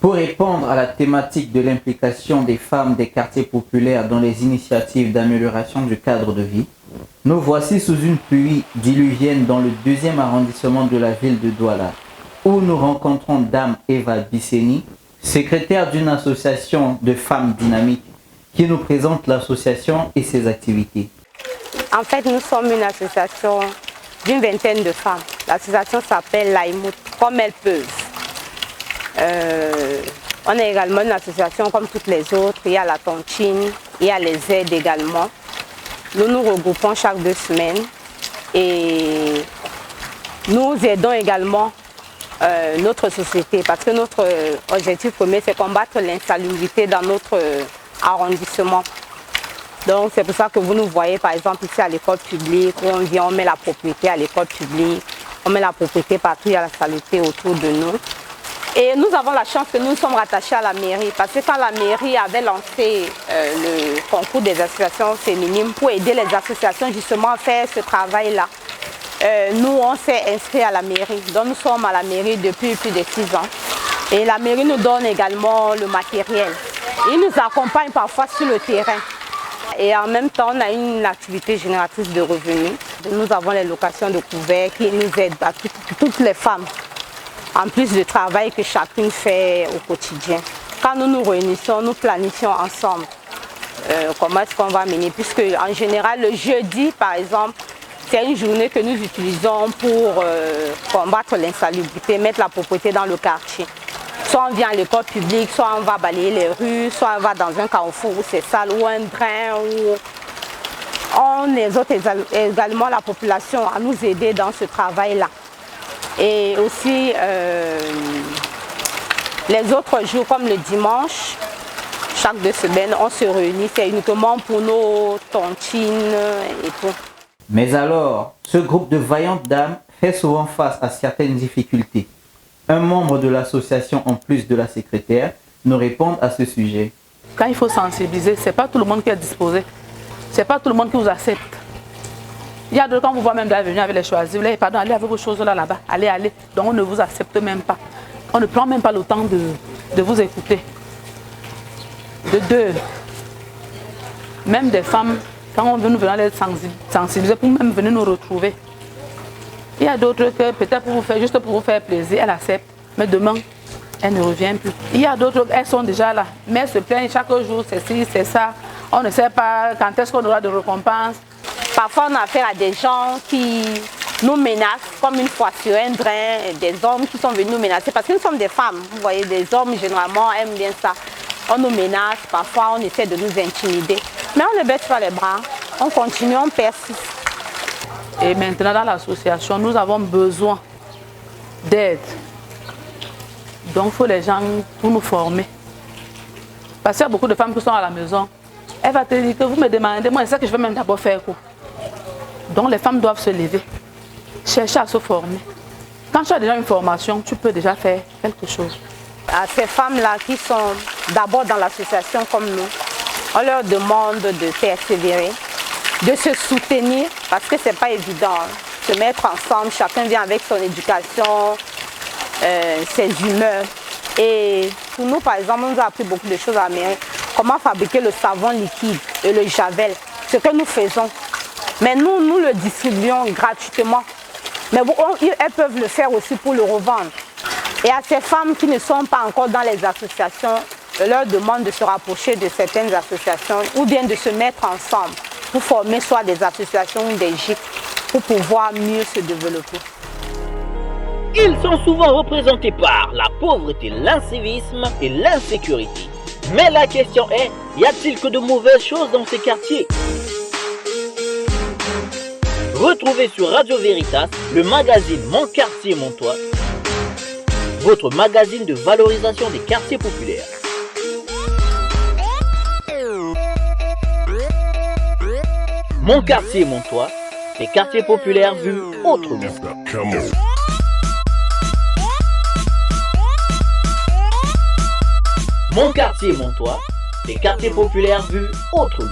Pour répondre à la thématique de l'implication des femmes des quartiers populaires dans les initiatives d'amélioration du cadre de vie, nous voici sous une pluie diluvienne dans le 2e arrondissement de la ville de Douala, où nous rencontrons Dame Eva Bisseni, secrétaire d'une association de femmes dynamiques, qui nous présente l'association et ses activités. En fait, nous sommes une association d'une vingtaine de femmes. L'association s'appelle l'AIMOUT, comme elles peuvent. On est également une association comme toutes les autres. Il y a la tontine, il y a les aides également. Nous nous regroupons chaque 2 semaines et nous aidons également notre société parce que notre objectif premier c'est combattre l'insalubrité dans notre arrondissement. Donc c'est pour ça que vous nous voyez par exemple ici à l'école publique où on vient, on met la propriété à l'école publique, on met la propriété partout, il y a la salubrité autour de nous. Et nous avons la chance que nous sommes rattachés à la mairie parce que quand la mairie avait lancé le concours des associations féminines pour aider les associations justement à faire ce travail-là, nous on s'est inscrit à la mairie. Donc nous sommes à la mairie depuis plus de 6 ans. Et la mairie nous donne également le matériel. Ils nous accompagnent parfois sur le terrain. Et en même temps, on a une activité génératrice de revenus. Nous avons les locations de couverts qui nous aident à toutes les femmes. En plus du travail que chacune fait au quotidien. Quand nous nous réunissons, nous planifions ensemble comment est-ce qu'on va mener. Puisque en général, le jeudi, par exemple, c'est une journée que nous utilisons pour combattre l'insalubrité, mettre la propreté dans le quartier. Soit on vient à l'école publique, soit on va balayer les rues, soit on va dans un carrefour où c'est sale, ou un drain, où on exhorte également la population à nous aider dans ce travail-là. Et aussi, les autres jours, comme le dimanche, chaque 2 semaines, on se réunit, c'est uniquement pour nos tontines et tout. Mais alors, ce groupe de vaillantes dames fait souvent face à certaines difficultés. Un membre de l'association, en plus de la secrétaire, nous répond à ce sujet. Quand il faut sensibiliser, ce n'est pas tout le monde qui est disposé. Ce n'est pas tout le monde qui vous accepte. Il y a d'autres, quand vous voyez même venir avec les choisis, vous dites, pardon, allez avec vos choses là-bas, allez. Donc on ne vous accepte même pas. On ne prend même pas le temps de vous écouter. De 2, même des femmes, quand on veut nous venir les sensibiliser, pour même venir nous retrouver. Il y a d'autres que peut-être juste pour vous faire plaisir, elles acceptent, mais demain, elles ne reviennent plus. Il y a d'autres, elles sont déjà là, mais elles se plaignent chaque jour, c'est ci, c'est ça. On ne sait pas quand est-ce qu'on aura de récompense. Parfois, on a affaire à des gens qui nous menacent, comme une fois sur un drain, des hommes qui sont venus nous menacer, parce que nous sommes des femmes. Vous voyez, des hommes, généralement, aiment bien ça. On nous menace, parfois, on essaie de nous intimider. Mais on ne baisse pas les bras, on continue, on persiste. Et maintenant, dans l'association, nous avons besoin d'aide. Donc, il faut les gens pour nous former. Parce qu'il y a beaucoup de femmes qui sont à la maison. Elle va te dire que vous me demandez, moi, c'est ça que je vais même d'abord faire. Quoi. Donc, les femmes doivent se lever, chercher à se former. Quand tu as déjà une formation, tu peux déjà faire quelque chose. À ces femmes-là qui sont d'abord dans l'association comme nous, on leur demande de persévérer, de se soutenir, parce que ce n'est pas évident. Se mettre ensemble, chacun vient avec son éducation, ses humeurs. Et pour nous, par exemple, on nous a appris beaucoup de choses à la mairie. Comment fabriquer le savon liquide et le javel, ce que nous faisons. Mais nous le distribuons gratuitement. Mais elles peuvent le faire aussi pour le revendre. Et à ces femmes qui ne sont pas encore dans les associations, je leur demande de se rapprocher de certaines associations ou bien de se mettre ensemble pour former soit des associations ou des GIC pour pouvoir mieux se développer. Ils sont souvent représentés par la pauvreté, l'incivisme et l'insécurité. Mais la question est, y a-t-il que de mauvaises choses dans ces quartiers? Retrouvez sur Radio Veritas le magazine Mon Quartier, Mon Toit, votre magazine de valorisation des quartiers populaires. Mon Quartier, Mon Toit, les quartiers populaires vus autrement. Mon Quartier, Mon Toit, les quartiers populaires vus autrement.